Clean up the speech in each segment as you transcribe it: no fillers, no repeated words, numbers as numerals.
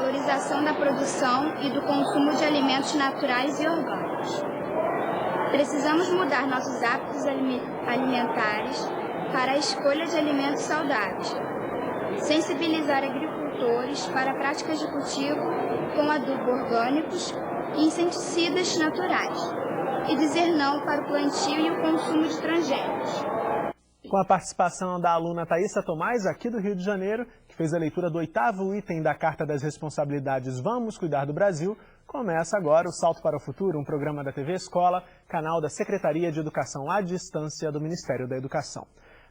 valorização da produção e do consumo de alimentos naturais e orgânicos. Precisamos mudar nossos hábitos alimentares para a escolha de alimentos saudáveis, sensibilizar agricultores para práticas de cultivo com adubo orgânicos e inseticidas naturais, e dizer não para o plantio e o consumo de transgênicos. Com a participação da aluna Thaísa Tomás, aqui do Rio de Janeiro, que fez a leitura do 8º item da Carta das Responsabilidades Vamos Cuidar do Brasil, começa agora o Salto para o Futuro, um programa da TV Escola, canal da Secretaria de Educação à Distância do Ministério da Educação.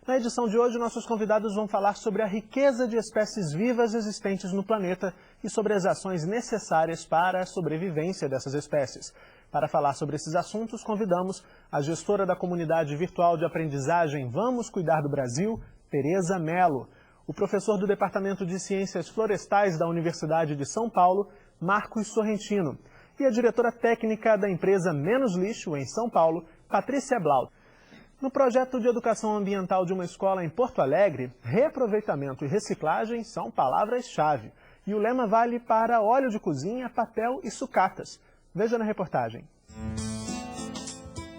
Na edição de hoje, nossos convidados vão falar sobre a riqueza de espécies vivas existentes no planeta e sobre as ações necessárias para a sobrevivência dessas espécies. Para falar sobre esses assuntos, convidamos a gestora da comunidade virtual de aprendizagem Vamos Cuidar do Brasil, Tereza Mello, o professor do Departamento de Ciências Florestais da Universidade de São Paulo, Marcos Sorrentino, e a diretora técnica da empresa Menos Lixo, em São Paulo, Patrícia Blau. No projeto de educação ambiental de uma escola em Porto Alegre, reaproveitamento e reciclagem são palavras-chave. E o lema vale para óleo de cozinha, papel e sucatas. Veja na reportagem.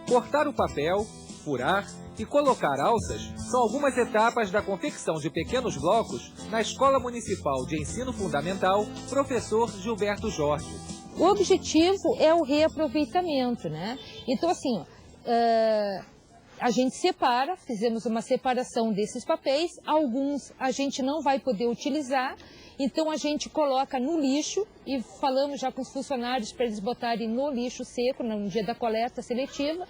Cortar o papel, furar e colocar alças são algumas etapas da confecção de pequenos blocos na Escola Municipal de Ensino Fundamental Professor Gilberto Jorge. O objetivo é o reaproveitamento, né? Então, assim, a gente separa, fizemos uma separação desses papéis, alguns a gente não vai poder utilizar, então a gente coloca no lixo e falamos já com os funcionários para eles botarem no lixo seco, no dia da coleta seletiva.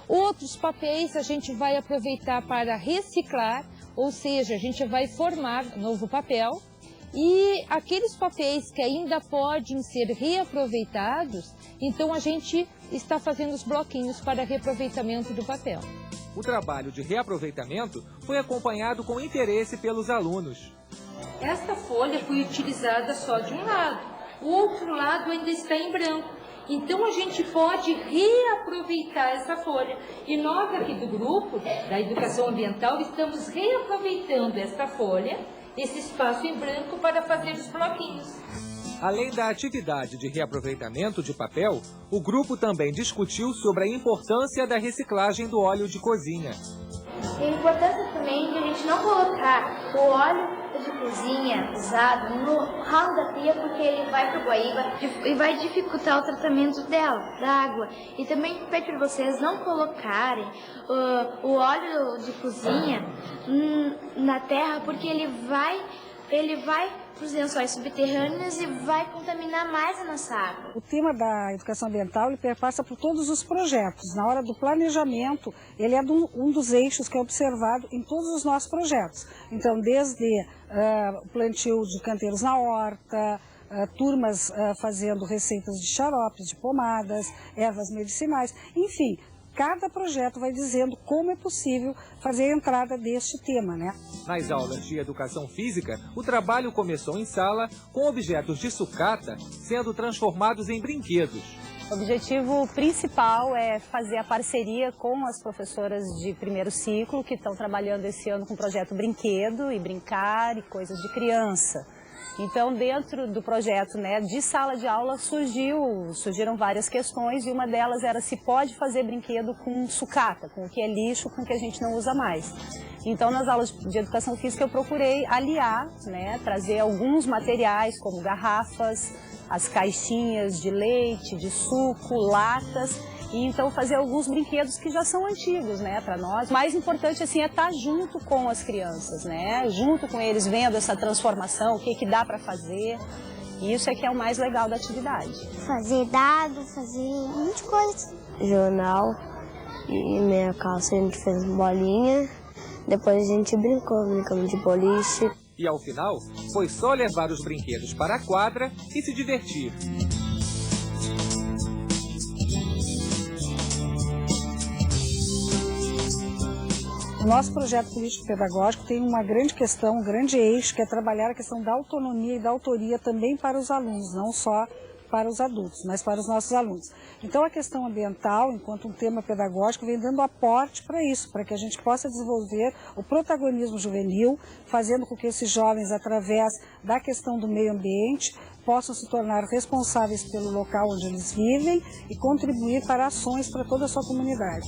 Outros papéis a gente vai aproveitar para reciclar, ou seja, a gente vai formar novo papel. E aqueles papéis que ainda podem ser reaproveitados, então a gente está fazendo os bloquinhos para reaproveitamento do papel. O trabalho de reaproveitamento foi acompanhado com interesse pelos alunos. Esta folha foi utilizada só de um lado, o outro lado ainda está em branco. Então a gente pode reaproveitar essa folha. E nós aqui do grupo da Educação Ambiental estamos reaproveitando essa folha, esse espaço em branco, para fazer os bloquinhos. Além da atividade de reaproveitamento de papel, o grupo também discutiu sobre a importância da reciclagem do óleo de cozinha. E a importância também de a gente não colocar o óleo de cozinha usado no ralo da pia, porque ele vai para o Guaíba e vai dificultar o tratamento dela, da água. E também peço para vocês não colocarem o óleo de cozinha na terra, porque ele vai para os lençóis subterrâneos e vai contaminar mais a nossa água. O tema da educação ambiental ele perpassa por todos os projetos. Na hora do planejamento, ele é um dos eixos que é observado em todos os nossos projetos. Então, desde o plantio de canteiros na horta, turmas fazendo receitas de xaropes, de pomadas, ervas medicinais, enfim. Cada projeto vai dizendo como é possível fazer a entrada deste tema, né? Nas aulas de educação física, o trabalho começou em sala com objetos de sucata sendo transformados em brinquedos. O objetivo principal é fazer a parceria com as professoras de primeiro ciclo que estão trabalhando esse ano com o projeto Brinquedo e Brincar e Coisas de Criança. Então, dentro do projeto, né, de sala de aula surgiram várias questões e uma delas era se pode fazer brinquedo com sucata, com o que é lixo, com o que a gente não usa mais. Então, nas aulas de educação física eu procurei aliar, né, trazer alguns materiais como garrafas, as caixinhas de leite, de suco, latas, e então fazer alguns brinquedos que já são antigos, né, para nós. O mais importante assim é estar junto com as crianças, né, junto com eles, vendo essa transformação, o que dá para fazer. E isso é que é o mais legal da atividade. Fazer dado, fazer um monte de coisa. Jornal, e minha calça a gente fez bolinha, depois a gente brincamos de boliche. E ao final, foi só levar os brinquedos para a quadra e se divertir. O nosso projeto político-pedagógico tem uma grande questão, um grande eixo, que é trabalhar a questão da autonomia e da autoria também para os alunos, não só para os adultos, mas para os nossos alunos. Então a questão ambiental, enquanto um tema pedagógico, vem dando aporte para isso, para que a gente possa desenvolver o protagonismo juvenil, fazendo com que esses jovens, através da questão do meio ambiente, possam se tornar responsáveis pelo local onde eles vivem e contribuir para ações para toda a sua comunidade.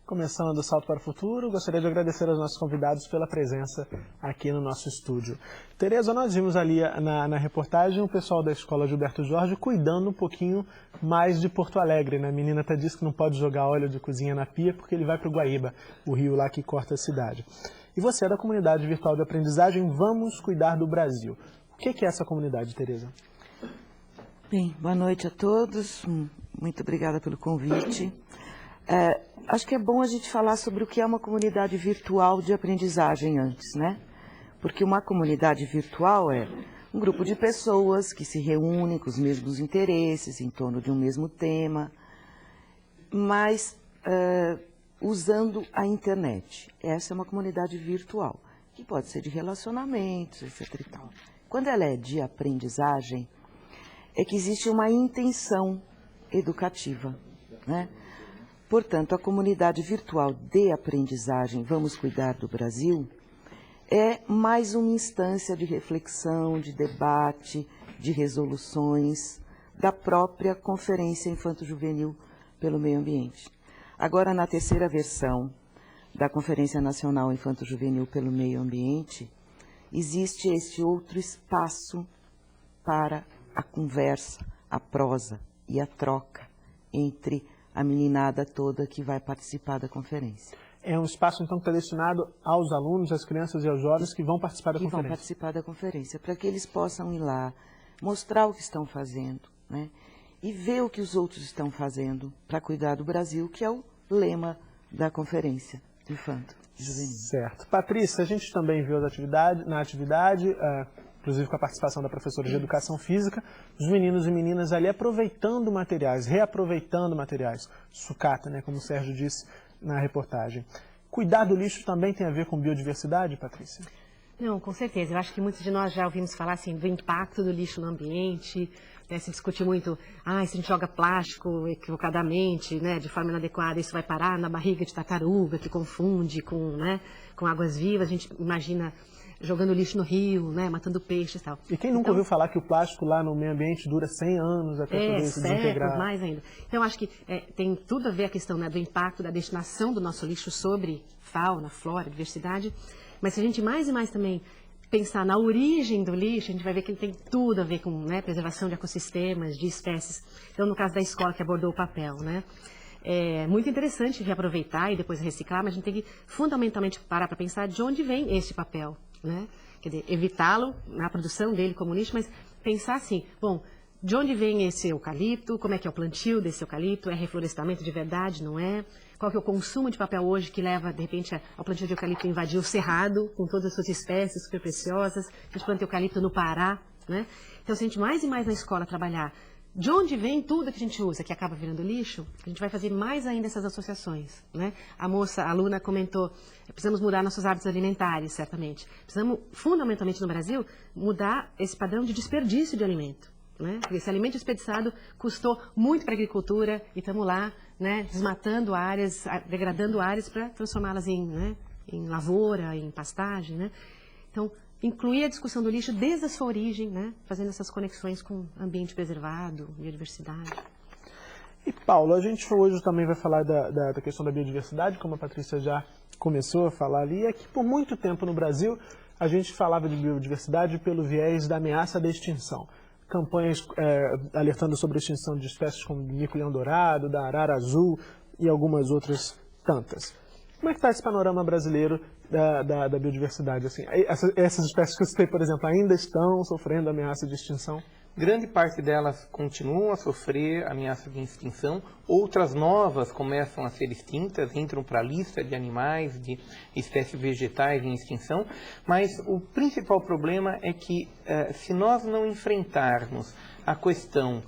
Começando o Salto para o Futuro, gostaria de agradecer aos nossos convidados pela presença aqui no nosso estúdio. Tereza, nós vimos ali na reportagem o pessoal da Escola Gilberto Jorge cuidando um pouquinho mais de Porto Alegre, né? A menina até disse que não pode jogar óleo de cozinha na pia porque ele vai para o Guaíba, o rio lá que corta a cidade. E você é da comunidade virtual de aprendizagem Vamos Cuidar do Brasil. O que é essa comunidade, Tereza? Bem, boa noite a todos, muito obrigada pelo convite. Acho que é bom a gente falar sobre o que é uma comunidade virtual de aprendizagem antes, né? Porque uma comunidade virtual é um grupo de pessoas que se reúnem com os mesmos interesses, em torno de um mesmo tema, mas usando a internet. Essa é uma comunidade virtual, que pode ser de relacionamentos, etc. e tal. Quando ela é de aprendizagem, é que existe uma intenção educativa, né? Portanto, a comunidade virtual de aprendizagem Vamos Cuidar do Brasil é mais uma instância de reflexão, de debate, de resoluções da própria Conferência Infanto-Juvenil pelo Meio Ambiente. Agora, na terceira versão da Conferência Nacional Infanto-Juvenil pelo Meio Ambiente, existe este outro espaço para a conversa, a prosa e a troca entre a meninada toda que vai participar da conferência. É um espaço, então, que está destinado aos alunos, às crianças e aos jovens que vão participar da conferência. Que vão participar da conferência, para que eles possam ir lá, mostrar o que estão fazendo, né? E ver o que os outros estão fazendo para cuidar do Brasil, que é o lema da conferência do Infanto Juvenil. Certo. Patrícia, a gente também viu na atividade, inclusive com a participação da professora de Educação Física, os meninos e meninas ali aproveitando materiais, reaproveitando materiais. Sucata, né, como o Sérgio disse na reportagem. Cuidar do lixo também tem a ver com biodiversidade, Patrícia? Não, com certeza. Eu acho que muitos de nós já ouvimos falar assim, do impacto do lixo no ambiente, né? Se discute muito, se a gente joga plástico equivocadamente, né, de forma inadequada, isso vai parar na barriga de tartaruga, que confunde com águas vivas. A gente imagina jogando lixo no rio, né, matando peixes e tal. E quem nunca ouviu falar que o plástico lá no meio ambiente dura 100 anos até poder se desintegrar? Mais ainda. Então, acho que tem tudo a ver a questão, né, do impacto da destinação do nosso lixo sobre fauna, flora, diversidade. Mas se a gente mais e mais também pensar na origem do lixo, a gente vai ver que ele tem tudo a ver com, né, preservação de ecossistemas, de espécies. Então, no caso da escola que abordou o papel, né? É muito interessante reaproveitar e depois reciclar, mas a gente tem que fundamentalmente parar para pensar de onde vem esse papel, né? Quer dizer, evitá-lo na produção dele como lixo, mas pensar assim, bom, de onde vem esse eucalipto, como é que é o plantio desse eucalipto, é reflorestamento de verdade, não é? Qual que é o consumo de papel hoje que leva, de repente, ao plantio de eucalipto invadir o cerrado, com todas as suas espécies super preciosas, a gente planta eucalipto no Pará, né? Então, se a gente mais e mais na escola trabalhar de onde vem tudo que a gente usa, que acaba virando lixo, a gente vai fazer mais ainda essas associações, né? A aluna comentou, precisamos mudar nossos hábitos alimentares, certamente. Precisamos, fundamentalmente no Brasil, mudar esse padrão de desperdício de alimento, né? Porque esse alimento desperdiçado custou muito para a agricultura e estamos lá, né, desmatando áreas, degradando áreas para transformá-las em lavoura, em pastagem, né? Então, incluir a discussão do lixo desde a sua origem, né, fazendo essas conexões com ambiente preservado, biodiversidade. E, Paulo, a gente hoje também vai falar da questão da biodiversidade, como a Patrícia já começou a falar ali, é que por muito tempo no Brasil a gente falava de biodiversidade pelo viés da ameaça da extinção. Campanhas alertando sobre a extinção de espécies como o mico-leão-dourado, da arara azul e algumas outras tantas. Como é que está esse panorama brasileiro da biodiversidade? Assim, essas espécies que eu citei, por exemplo, ainda estão sofrendo ameaça de extinção? Grande parte delas continuam a sofrer ameaça de extinção, outras novas começam a ser extintas, entram para a lista de animais, de espécies vegetais em extinção, mas o principal problema é que se nós não enfrentarmos a questão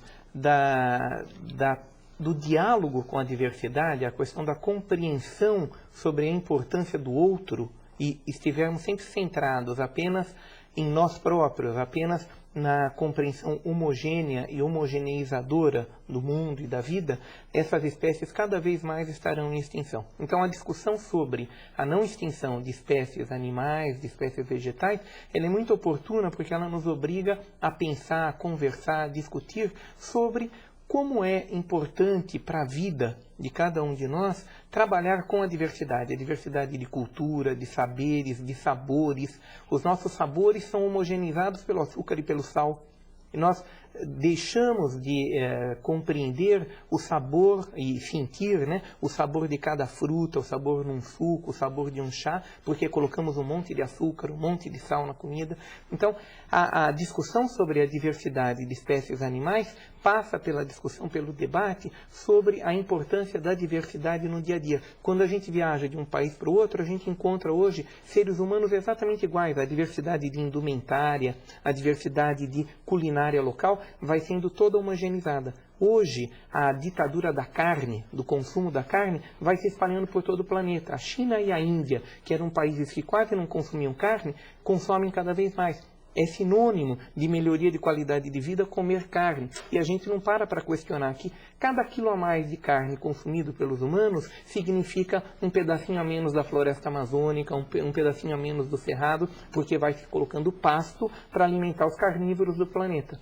do diálogo com a diversidade, a questão da compreensão sobre a importância do outro e estivermos sempre centrados apenas em nós próprios, apenas na compreensão homogênea e homogeneizadora do mundo e da vida, essas espécies cada vez mais estarão em extinção. Então, a discussão sobre a não extinção de espécies animais, de espécies vegetais, ela é muito oportuna porque ela nos obriga a pensar, a conversar, a discutir sobre como é importante para a vida de cada um de nós trabalhar com a diversidade de cultura, de saberes, de sabores. Os nossos sabores são homogeneizados pelo açúcar e pelo sal. E nós deixamos de compreender o sabor e sentir, né, o sabor de cada fruta, o sabor num suco, o sabor de um chá, porque colocamos um monte de açúcar, um monte de sal na comida. Então, a discussão sobre a diversidade de espécies animais passa pela discussão, pelo debate sobre a importância da diversidade no dia a dia. Quando a gente viaja de um país para o outro, a gente encontra hoje seres humanos exatamente iguais. A diversidade de indumentária, a diversidade de culinária local vai sendo toda homogeneizada. Hoje, a ditadura da carne, do consumo da carne, vai se espalhando por todo o planeta. A China e a Índia, que eram países que quase não consumiam carne, consomem cada vez mais. É sinônimo de melhoria de qualidade de vida comer carne. E a gente não para questionar que cada quilo a mais de carne consumido pelos humanos significa um pedacinho a menos da floresta amazônica, um pedacinho a menos do cerrado, porque vai se colocando pasto para alimentar os carnívoros do planeta.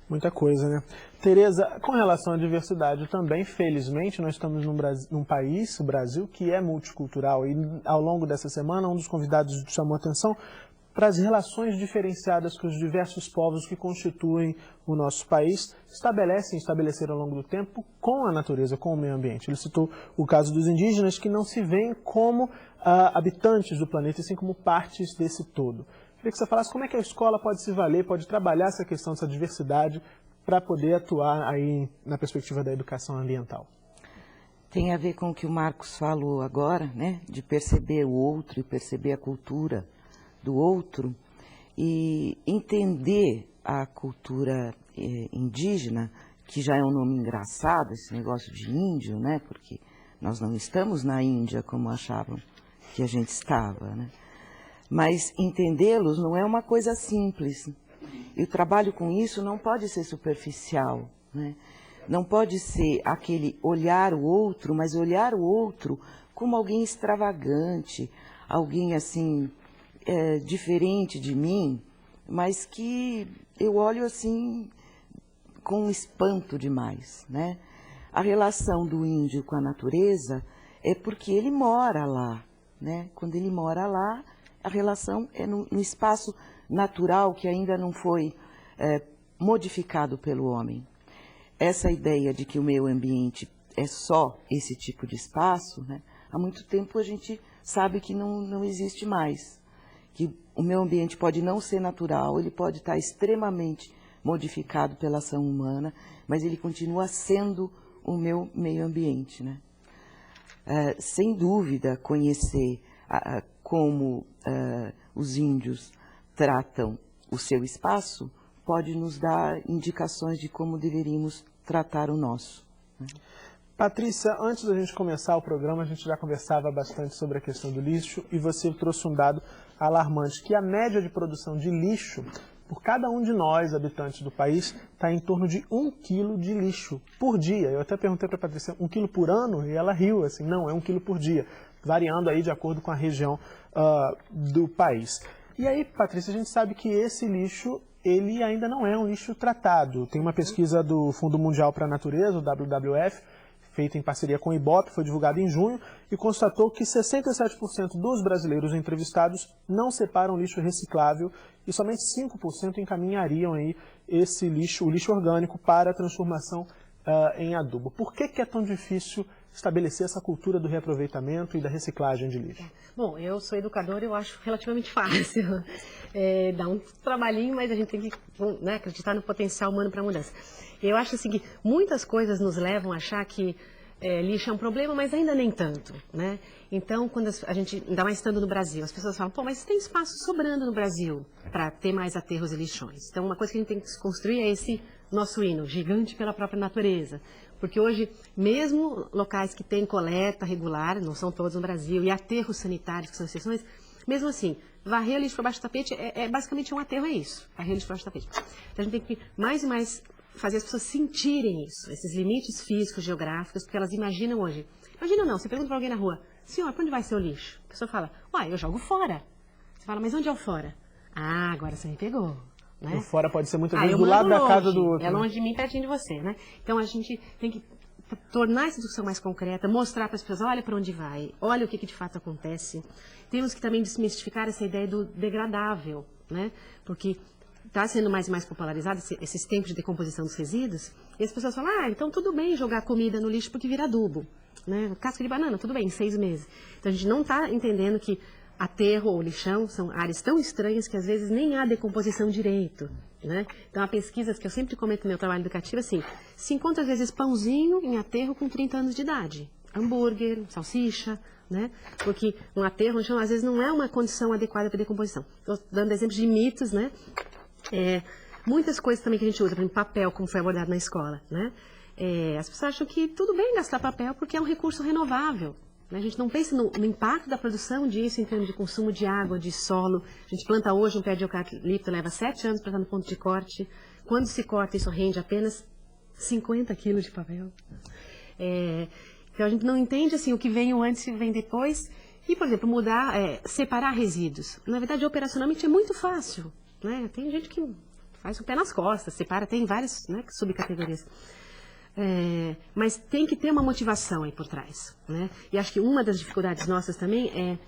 Muita coisa, né? Tereza, com relação à diversidade também, felizmente, nós estamos num país, o Brasil, que é multicultural. E ao longo dessa semana, um dos convidados chamou a atenção para as relações diferenciadas que os diversos povos que constituem o nosso país estabeleceram ao longo do tempo com a natureza, com o meio ambiente. Ele citou o caso dos indígenas, que não se veem como habitantes do planeta, e sim como partes desse todo. Queria que você falasse como é que a escola pode se valer, pode trabalhar essa questão dessa diversidade para poder atuar aí na perspectiva da educação ambiental. Tem a ver com o que o Marcos falou agora, né? De perceber o outro e perceber a cultura do outro e entender a cultura indígena, que já é um nome engraçado, esse negócio de índio, né? Porque nós não estamos na Índia como achavam que a gente estava, né? Mas entendê-los não é uma coisa simples. E o trabalho com isso não pode ser superficial, né? Não pode ser aquele olhar o outro, mas olhar o outro como alguém extravagante, alguém assim, diferente de mim, mas que eu olho assim com espanto demais, né? A relação do índio com a natureza é porque ele mora lá, né? Quando ele mora lá, a relação é no espaço natural que ainda não foi modificado pelo homem. Essa ideia de que o meio ambiente é só esse tipo de espaço, né? Há muito tempo a gente sabe que não existe mais. Que o meio ambiente pode não ser natural, ele pode estar extremamente modificado pela ação humana, mas ele continua sendo o meu meio ambiente, né? Sem dúvida, conhecer como os índios tratam o seu espaço pode nos dar indicações de como deveríamos tratar o nosso, né? Patrícia, antes da gente começar o programa, a gente já conversava bastante sobre a questão do lixo e você trouxe um dado alarmante, que a média de produção de lixo por cada um de nós, habitantes do país, está em torno de 1 quilo de lixo por dia. Eu até perguntei para a Patrícia, 1 quilo por ano? E ela riu, assim, não, é 1 quilo por dia, variando aí de acordo com a região do país. E aí, Patrícia, a gente sabe que esse lixo, ele ainda não é um lixo tratado. Tem uma pesquisa do Fundo Mundial para a Natureza, o WWF, feita em parceria com o IBOP, foi divulgada em junho, e constatou que 67% dos brasileiros entrevistados não separam lixo reciclável e somente 5% encaminhariam aí esse lixo, o lixo orgânico, para a transformação em adubo. Por que é tão difícil estabelecer essa cultura do reaproveitamento e da reciclagem de lixo? Bom, eu sou educadora e eu acho relativamente fácil. Dá um trabalhinho, mas a gente tem que, né, acreditar no potencial humano para a mudança. Eu acho assim que muitas coisas nos levam a achar que lixo é um problema, mas ainda nem tanto, né? Então, quando a gente, ainda mais estando no Brasil, as pessoas falam, pô, mas tem espaço sobrando no Brasil para ter mais aterros e lixões. Então, uma coisa que a gente tem que construir é esse nosso hino, gigante pela própria natureza. Porque hoje, mesmo locais que têm coleta regular, não são todos no Brasil, e aterros sanitários, que são exceções, Mesmo assim, varrer lixo para baixo do tapete basicamente um aterro, é isso. Varrer lixo para baixo do tapete. Então a gente tem que mais e mais fazer as pessoas sentirem isso, esses limites físicos, geográficos, porque elas imaginam hoje. Imagina não, você pergunta para alguém na rua, senhor, para onde vai seu lixo? A pessoa fala, eu jogo fora. Você fala, mas onde é o fora? Ah, agora você me pegou. Né? O fora pode ser muitas vezes do lado da casa do outro. É longe de mim, pertinho de você, né? Então a gente tem que tornar essa discussão mais concreta, mostrar para as pessoas, olha para onde vai, olha o que de fato acontece. Temos que também desmistificar essa ideia do degradável, né? Porque está sendo mais e mais popularizado esses tempos de decomposição dos resíduos, e as pessoas falam, então tudo bem jogar comida no lixo porque vira adubo, né? Casca de banana, tudo bem, em 6 meses. Então a gente não está entendendo que aterro ou lixão são áreas tão estranhas que às vezes nem há decomposição direito, né? Então há pesquisas que eu sempre comento no meu trabalho educativo assim, se encontra às vezes pãozinho em aterro com 30 anos de idade, hambúrguer, salsicha, né? Porque um aterro, no chão, às vezes não é uma condição adequada para decomposição. Estou dando exemplos de mitos, né? Muitas coisas também que a gente usa, por exemplo, papel, como foi abordado na escola, né? As pessoas acham que tudo bem gastar papel porque é um recurso renovável. A gente não pensa no impacto da produção disso em termos de consumo de água, de solo. A gente planta hoje um pé de eucalipto, leva 7 anos para estar no ponto de corte. Quando se corta, isso rende apenas 50 quilos de papel. Então a gente não entende assim, o que veio antes e o que vem depois. E, por exemplo, separar resíduos. Na verdade, operacionalmente é muito fácil. Né? Tem gente que faz o pé nas costas, separa, tem várias, né, subcategorias. Mas tem que ter uma motivação aí por trás, né? E acho que uma das dificuldades nossas também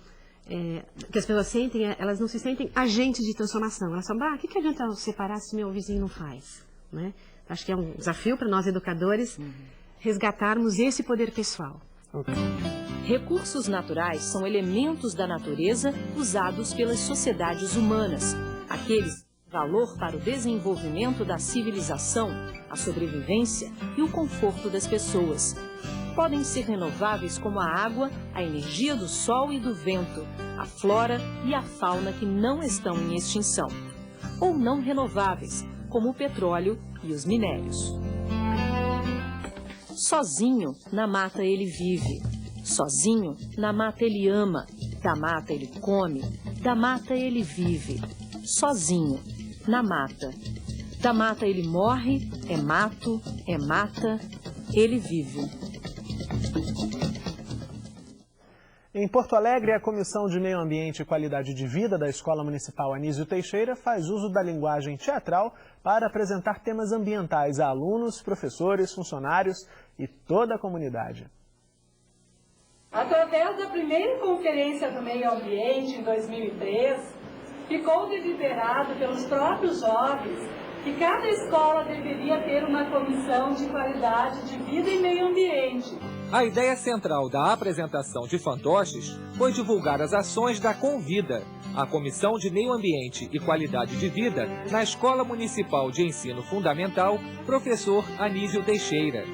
que as pessoas sentem, elas não se sentem agentes de transformação. Elas falam, o que adianta eu separar se meu vizinho não faz? Né? Acho que é um desafio para nós educadores resgatarmos esse poder pessoal. Recursos naturais são elementos da natureza usados pelas sociedades humanas, aqueles valor para o desenvolvimento da civilização, a sobrevivência e o conforto das pessoas. Podem ser renováveis como a água, a energia do sol e do vento, a flora e a fauna que não estão em extinção. Ou não renováveis, como o petróleo e os minérios. Sozinho, na mata ele vive. Sozinho, na mata ele ama. Da mata ele come. Da mata ele vive. Sozinho, na mata. Da mata ele morre, é mato, é mata, ele vive. Em Porto Alegre, a Comissão de Meio Ambiente e Qualidade de Vida da Escola Municipal Anísio Teixeira faz uso da linguagem teatral para apresentar temas ambientais a alunos, professores, funcionários e toda a comunidade. Através da primeira Conferência do Meio Ambiente, em 2003, ficou deliberado pelos próprios jovens que cada escola deveria ter uma comissão de qualidade de vida e meio ambiente. A ideia central da apresentação de fantoches foi divulgar as ações da Convida, a Comissão de Meio Ambiente e Qualidade de Vida na Escola Municipal de Ensino Fundamental, professor Anísio Teixeira.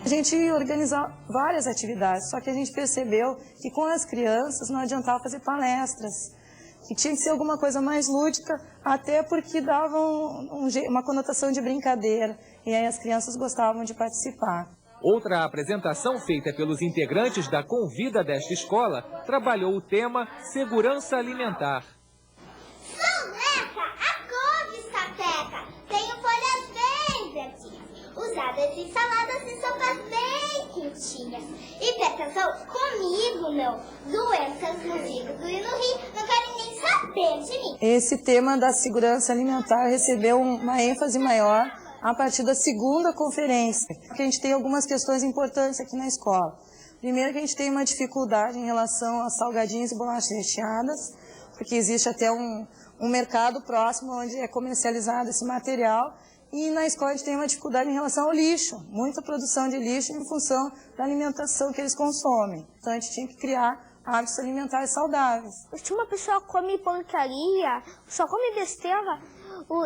A gente organizou várias atividades, só que a gente percebeu que com as crianças não adiantava fazer palestras. Que tinha que ser alguma coisa mais lúdica, até porque dava uma conotação de brincadeira, e aí as crianças gostavam de participar. Outra apresentação feita pelos integrantes da Convida desta escola trabalhou o tema Segurança Alimentar. Soneca, a couve está teca, tenho folhas bem verdinhas, usadas em saladas e sopas bem quentinhas. Hipertensão, comigo não, doenças no fígado e no rim, não querem nem saber de mim. Esse tema da segurança alimentar recebeu uma ênfase maior a partir da segunda conferência, porque a gente tem algumas questões importantes aqui na escola. Primeiro que a gente tem uma dificuldade em relação a salgadinhos e bolachas recheadas, porque existe até um mercado próximo onde é comercializado esse material, e na escola a gente tem uma dificuldade em relação ao lixo, muita produção de lixo em função da alimentação que eles consomem. Então a gente tinha que criar hábitos alimentares saudáveis. Se uma pessoa come porcaria, só come besteira,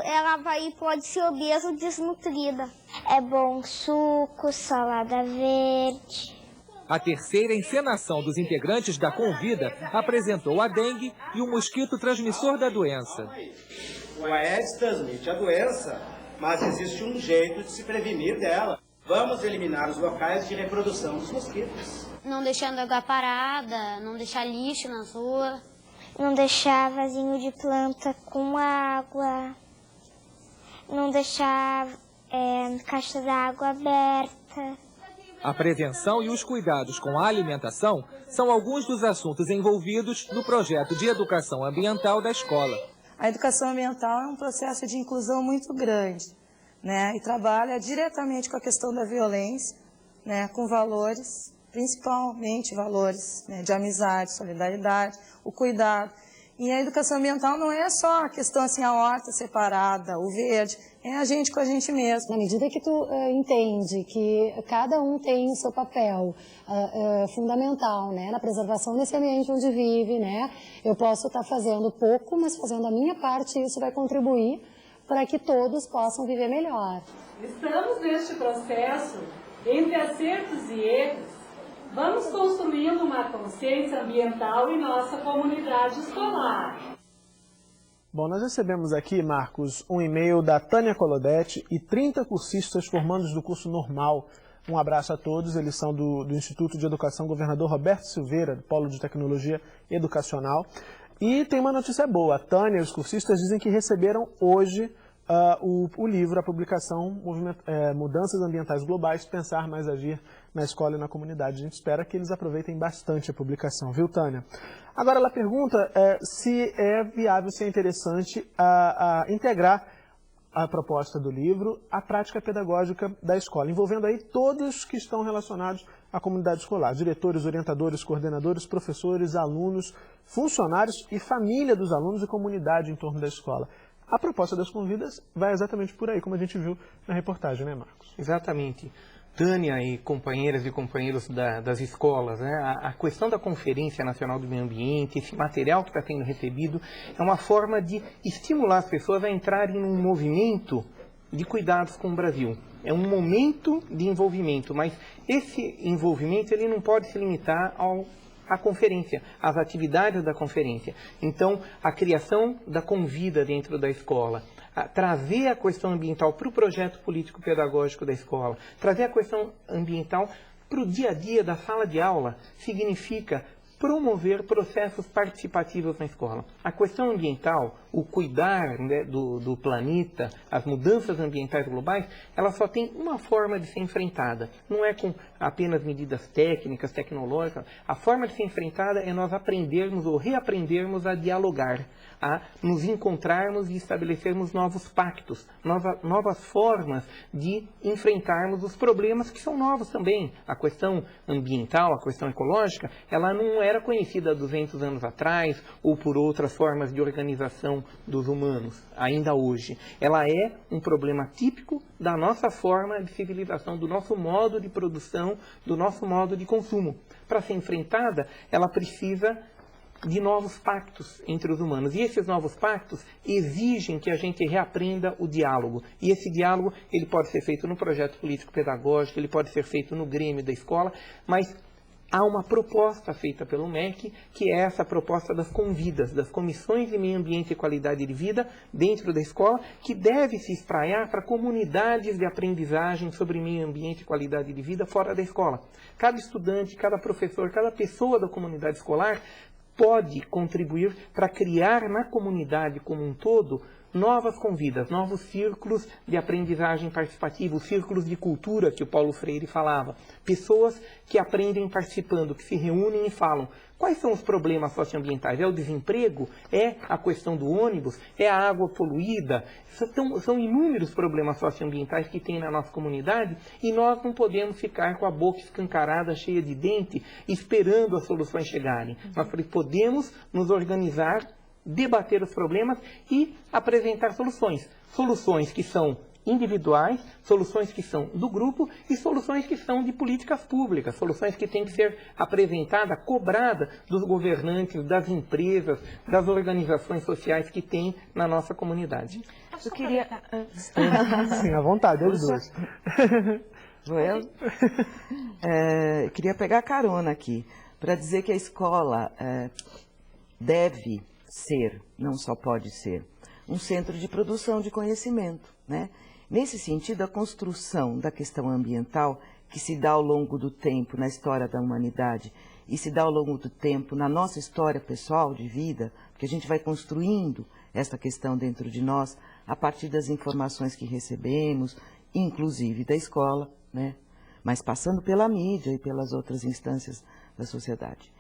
ela pode ser obesa ou desnutrida. É bom suco, salada verde. A terceira encenação dos integrantes da Convida apresentou a dengue e o mosquito transmissor da doença. O Aedes transmite a doença, mas existe um jeito de se prevenir dela. Vamos eliminar os locais de reprodução dos mosquitos. Não deixando água parada, não deixar lixo na rua. não deixar vasinho de planta com água, não deixar caixa d'água aberta. A prevenção e os cuidados com a alimentação são alguns dos assuntos envolvidos no projeto de educação ambiental da escola. A educação ambiental é um processo de inclusão muito grande, né? E trabalha diretamente com a questão da violência, né? Com valores, principalmente valores, né? De amizade, solidariedade, o cuidado. E a educação ambiental não é só a questão assim, a horta separada, o verde, é a gente com a gente mesmo. Na medida que tu entende que cada um tem o seu papel fundamental, né, na preservação desse ambiente onde vive, né, eu posso estar fazendo pouco, mas fazendo a minha parte, isso vai contribuir para que todos possam viver melhor. Estamos neste processo, entre acertos e erros, vamos construindo uma consciência ambiental em nossa comunidade escolar. Bom, nós recebemos aqui, Marcos, um e-mail da Tânia Colodetti e 30 cursistas formandos do curso normal. Um abraço a todos, eles são do Instituto de Educação Governador Roberto Silveira, do Polo de Tecnologia Educacional. E tem uma notícia boa, a Tânia e os cursistas dizem que receberam hoje o livro, a publicação Mudanças Ambientais Globais, Pensar Mais Agir na Escola e na Comunidade. A gente espera que eles aproveitem bastante a publicação, viu, Tânia? Agora ela pergunta se é viável, se é interessante integrar a proposta do livro à prática pedagógica da escola, envolvendo aí todos que estão relacionados à comunidade escolar, diretores, orientadores, coordenadores, professores, alunos, funcionários e família dos alunos e comunidade em torno da escola. A proposta das convidas vai exatamente por aí, como a gente viu na reportagem, né, Marcos? Exatamente. Tânia e companheiras e companheiros das escolas, né? A questão da Conferência Nacional do Meio Ambiente, esse material que está sendo recebido, é uma forma de estimular as pessoas a entrarem num movimento de cuidados com o Brasil. É um momento de envolvimento, mas esse envolvimento ele não pode se limitar à conferência, às atividades da conferência. Então, a criação da convida dentro da escola, trazer a questão ambiental para o projeto político-pedagógico da escola, trazer a questão ambiental para o dia a dia da sala de aula, significa promover processos participativos na escola. A questão ambiental, o cuidar, né, do planeta, as mudanças ambientais globais, ela só tem uma forma de ser enfrentada. Não é com apenas medidas técnicas, tecnológicas. A forma de ser enfrentada é nós aprendermos ou reaprendermos a dialogar, a nos encontrarmos e estabelecermos novos pactos, novas formas de enfrentarmos os problemas que são novos também. A questão ambiental, a questão ecológica, ela não era conhecida há 200 anos atrás ou por outras formas de organização dos humanos, ainda hoje. Ela é um problema típico da nossa forma de civilização, do nosso modo de produção, do nosso modo de consumo. Para ser enfrentada, ela precisa de novos pactos entre os humanos. E esses novos pactos exigem que a gente reaprenda o diálogo. E esse diálogo ele pode ser feito no projeto político-pedagógico, ele pode ser feito no grêmio da escola, mas há uma proposta feita pelo MEC, que é essa proposta das convidas, das comissões de meio ambiente e qualidade de vida dentro da escola, que deve se espraiar para comunidades de aprendizagem sobre meio ambiente e qualidade de vida fora da escola. Cada estudante, cada professor, cada pessoa da comunidade escolar pode contribuir para criar na comunidade como um todo novas convidas, novos círculos de aprendizagem participativa, os círculos de cultura que o Paulo Freire falava. Pessoas que aprendem participando, que se reúnem e falam quais são os problemas socioambientais. É o desemprego? É a questão do ônibus? É a água poluída? São inúmeros problemas socioambientais que tem na nossa comunidade e nós não podemos ficar com a boca escancarada, cheia de dente, esperando as soluções chegarem. Nós podemos nos organizar, debater os problemas e apresentar soluções. Soluções que são individuais, soluções que são do grupo e soluções que são de políticas públicas, soluções que têm que ser apresentadas, cobradas dos governantes, das empresas, das organizações sociais que tem na nossa comunidade. Eu queria... Sim, à vontade, os dois. Joel? Eu queria pegar carona aqui, para dizer que a escola deve ser, não só pode ser, um centro de produção de conhecimento, né? Nesse sentido, a construção da questão ambiental que se dá ao longo do tempo na história da humanidade e se dá ao longo do tempo na nossa história pessoal de vida, porque a gente vai construindo essa questão dentro de nós a partir das informações que recebemos, inclusive da escola, né? Mas passando pela mídia e pelas outras instâncias da sociedade.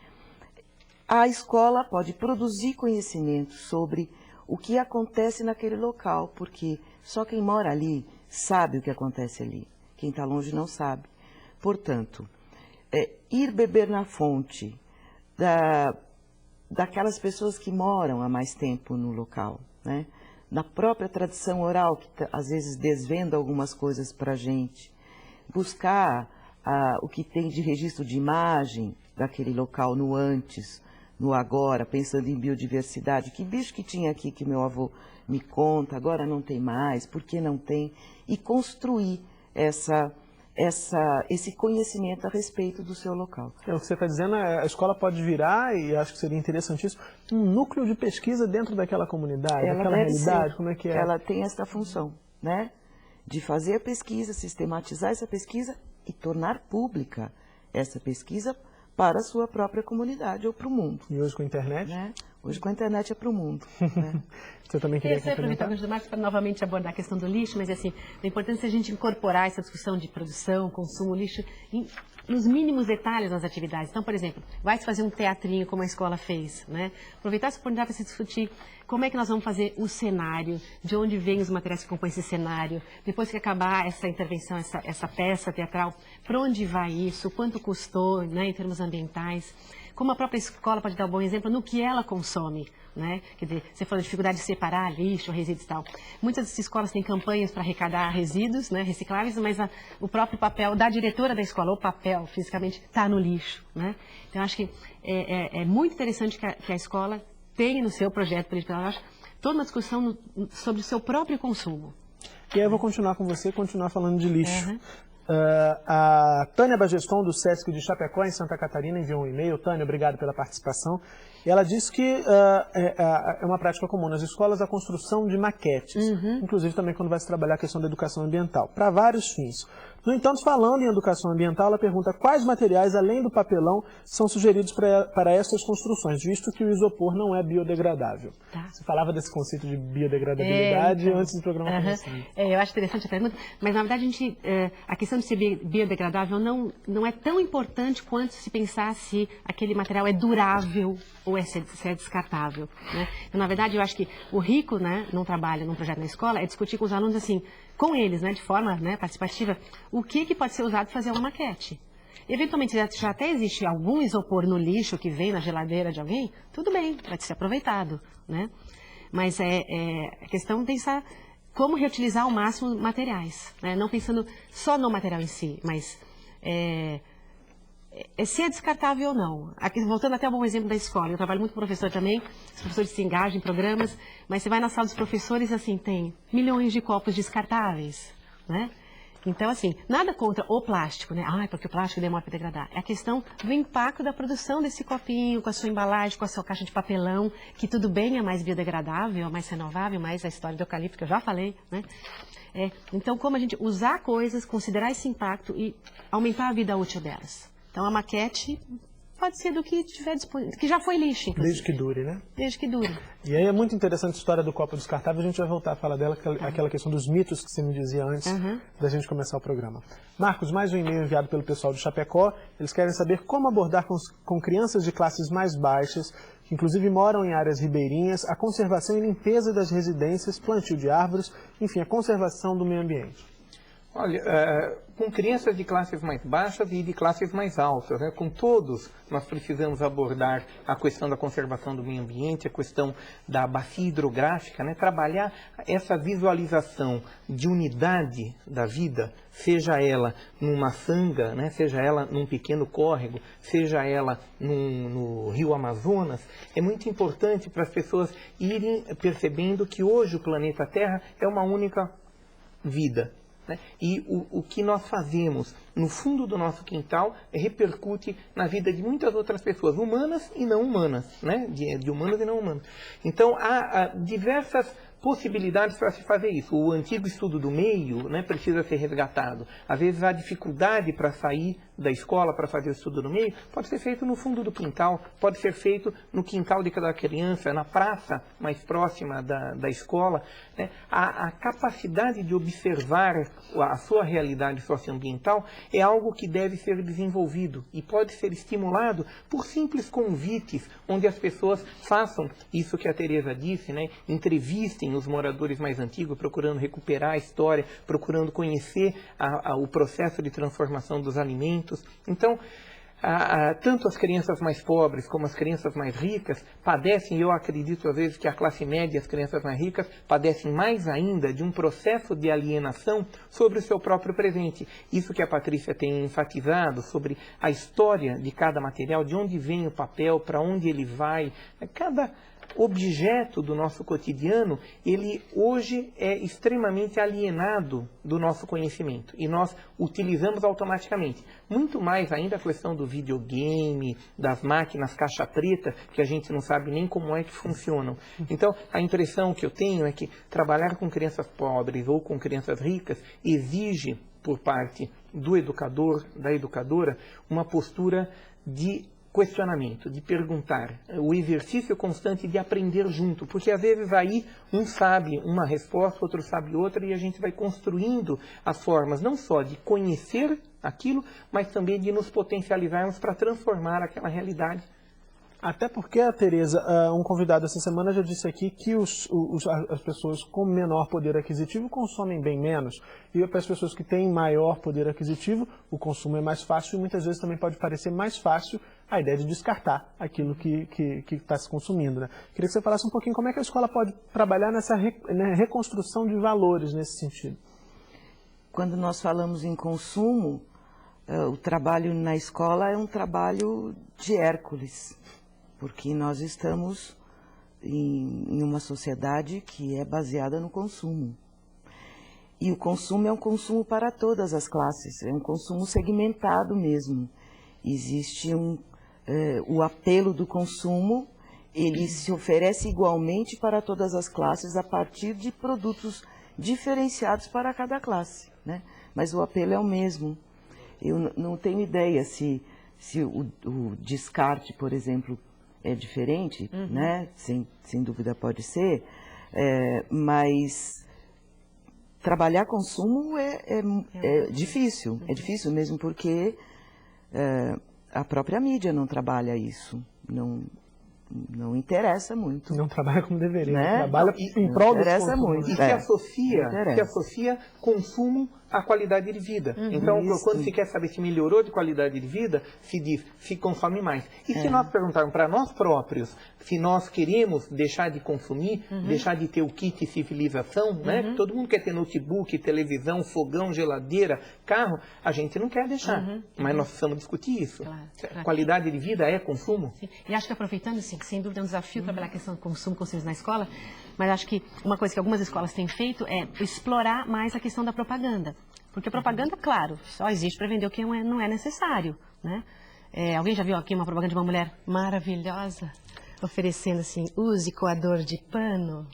A escola pode produzir conhecimento sobre o que acontece naquele local, porque só quem mora ali sabe o que acontece ali. Quem está longe não sabe. Portanto, ir beber na fonte daquelas pessoas que moram há mais tempo no local, né? Na própria tradição oral, que às vezes desvenda algumas coisas para a gente, buscar o que tem de registro de imagem daquele local no antes, no agora, pensando em biodiversidade. Que bicho que tinha aqui que meu avô me conta, agora não tem mais, por que não tem? E construir esse conhecimento a respeito do seu local. O que você está dizendo, a escola pode virar, e acho que seria interessantíssimo, um núcleo de pesquisa dentro daquela comunidade, daquela realidade, como é que é? Ela tem essa função, né? De fazer a pesquisa, sistematizar essa pesquisa e tornar pública essa pesquisa para a sua própria comunidade ou para o mundo. E hoje com a internet? Né? Hoje com a internet é para o mundo. Né? Você também queria complementar? Eu aproveitar o gancho do Marcos para novamente abordar a questão do lixo, mas assim, é importante a gente incorporar essa discussão de produção, consumo, lixo, nos mínimos detalhes das atividades. Então, por exemplo, vai se fazer um teatrinho como a escola fez, né? Aproveitar essa oportunidade para se discutir como é que nós vamos fazer o cenário, de onde vêm os materiais que compõem esse cenário, depois que acabar essa intervenção, essa peça teatral, para onde vai isso, quanto custou, né, em termos ambientais, como a própria escola pode dar um bom exemplo no que ela consome, né? Quer dizer, você falou de dificuldade de separar lixo, resíduos e tal. Muitas dessas escolas têm campanhas para arrecadar resíduos, né, recicláveis, mas o próprio papel da diretora da escola, o papel, fisicamente, está no lixo, né? Então, acho que é muito interessante que a escola tenha no seu projeto político-pedagógico toda uma discussão sobre o seu próprio consumo. E aí eu vou continuar com você, continuar falando de lixo. A Tânia Bageston, do SESC de Chapecó, em Santa Catarina, enviou um e-mail. Tânia, obrigado pela participação. E ela disse que é uma prática comum nas escolas a construção de maquetes, inclusive também quando vai se trabalhar a questão da educação ambiental, para vários fins. No entanto, falando em educação ambiental, ela pergunta quais materiais, além do papelão, são sugeridos para essas construções, visto que o isopor não é biodegradável. Tá. Você falava desse conceito de biodegradabilidade antes do programa começar. Eu acho interessante a pergunta, mas na verdade a questão de ser biodegradável não é tão importante quanto se pensar se aquele material é durável ou se é descartável, né? Então, na verdade, eu acho que o rico, né, num trabalho, num projeto na escola, é discutir com os alunos assim, com eles, né, de forma, né, participativa, o que pode ser usado para fazer uma maquete. Eventualmente, já até existe algum isopor no lixo que vem na geladeira de alguém, tudo bem, pode ser aproveitado, né? Mas a questão é pensar como reutilizar ao máximo materiais, né? Não pensando só no material em si, mas se é descartável ou não. Aqui, voltando até ao bom exemplo da escola, eu trabalho muito com professor também, os professores se engajam em programas, mas você vai na sala dos professores, assim, tem milhões de copos descartáveis, né? Então, assim, nada contra o plástico, né? Porque o plástico demora para degradar. É a questão do impacto da produção desse copinho, com a sua embalagem, com a sua caixa de papelão, que tudo bem é mais biodegradável, é mais renovável, mais a história do eucalipto, que eu já falei, né? Então, como a gente usar coisas, considerar esse impacto e aumentar a vida útil delas. Então, a maquete pode ser do que tiver disponível, que já foi lixo, inclusive. Desde que dure, né? Desde que dure. E aí é muito interessante a história do copo descartável, a gente vai voltar a falar dela, aquela questão dos mitos que você me dizia antes da gente começar o programa. Marcos, mais um e-mail enviado pelo pessoal de Chapecó, eles querem saber como abordar com crianças de classes mais baixas, que inclusive moram em áreas ribeirinhas, a conservação e limpeza das residências, plantio de árvores, enfim, a conservação do meio ambiente. Olha, com crianças de classes mais baixas e de classes mais altas, né? Com todos nós precisamos abordar a questão da conservação do meio ambiente, a questão da bacia hidrográfica, né? Trabalhar essa visualização de unidade da vida, seja ela numa sanga, né? Seja ela num pequeno córrego, seja ela no rio Amazonas, é muito importante para as pessoas irem percebendo que hoje o planeta Terra é uma única vida. E o que nós fazemos no fundo do nosso quintal repercute na vida de muitas outras pessoas, humanas e não humanas, né? De humanas e não humanas. Então, há diversas possibilidades para se fazer isso. O antigo estudo do meio, né, precisa ser resgatado. Às vezes a dificuldade para sair da escola para fazer o estudo do meio pode ser feito no fundo do quintal, pode ser feito no quintal de cada criança, na praça mais próxima da escola. Né? A capacidade de observar a sua realidade socioambiental é algo que deve ser desenvolvido e pode ser estimulado por simples convites, onde as pessoas façam isso que a Tereza disse, né? Entrevistem os moradores mais antigos, procurando recuperar a história, procurando conhecer o processo de transformação dos alimentos. Então, tanto as crianças mais pobres como as crianças mais ricas padecem, e eu acredito às vezes que a classe média e as crianças mais ricas padecem mais ainda de um processo de alienação sobre o seu próprio presente. Isso que a Patrícia tem enfatizado sobre a história de cada material, de onde vem o papel, para onde ele vai, cada objeto do nosso cotidiano, ele hoje é extremamente alienado do nosso conhecimento e nós utilizamos automaticamente. Muito mais ainda a questão do videogame, das máquinas caixa preta, que a gente não sabe nem como é que funcionam. Então, a impressão que eu tenho é que trabalhar com crianças pobres ou com crianças ricas exige, por parte do educador, da educadora, uma postura de questionamento, de perguntar, o exercício constante de aprender junto, porque às vezes aí um sabe uma resposta, outro sabe outra, e a gente vai construindo as formas não só de conhecer aquilo, mas também de nos potencializarmos para transformar aquela realidade. Até porque, Tereza, um convidado essa semana já disse aqui que as pessoas com menor poder aquisitivo consomem bem menos. E para as pessoas que têm maior poder aquisitivo, o consumo é mais fácil e muitas vezes também pode parecer mais fácil a ideia de descartar aquilo que está se consumindo. Né? Queria que você falasse um pouquinho como é que a escola pode trabalhar nessa reconstrução de valores nesse sentido. Quando nós falamos em consumo, o trabalho na escola é um trabalho de Hércules. Porque nós estamos em uma sociedade que é baseada no consumo. E o consumo é um consumo para todas as classes, é um consumo segmentado mesmo. Existe o apelo do consumo, ele se oferece igualmente para todas as classes a partir de produtos diferenciados para cada classe, né? Mas o apelo é o mesmo. Eu não tenho ideia se o descarte, por exemplo, é diferente, né? Sem dúvida pode ser, mas trabalhar consumo é difícil. É difícil mesmo porque a própria mídia não trabalha isso, não interessa muito. Não trabalha como deveria, né? Trabalha em prol do consumo. Muito. E se associa consumo à qualidade de vida. Então, quando se quer saber se melhorou de qualidade de vida, se diz, se consome mais. E se nós perguntarmos para nós próprios, se nós queremos deixar de consumir, deixar de ter o kit civilização, né? Todo mundo quer ter notebook, televisão, fogão, geladeira, carro, a gente não quer deixar. Mas nós precisamos discutir isso. Claro. Qualidade de vida é consumo? Sim. E acho que aproveitando, assim, que sem dúvida é um desafio trabalhar a questão do consumo consciente na escola, mas acho que uma coisa que algumas escolas têm feito é explorar mais a questão da propaganda. Porque a propaganda, claro, só existe para vender o que não é necessário, né? Alguém já viu aqui uma propaganda de uma mulher maravilhosa, oferecendo assim, use coador de pano?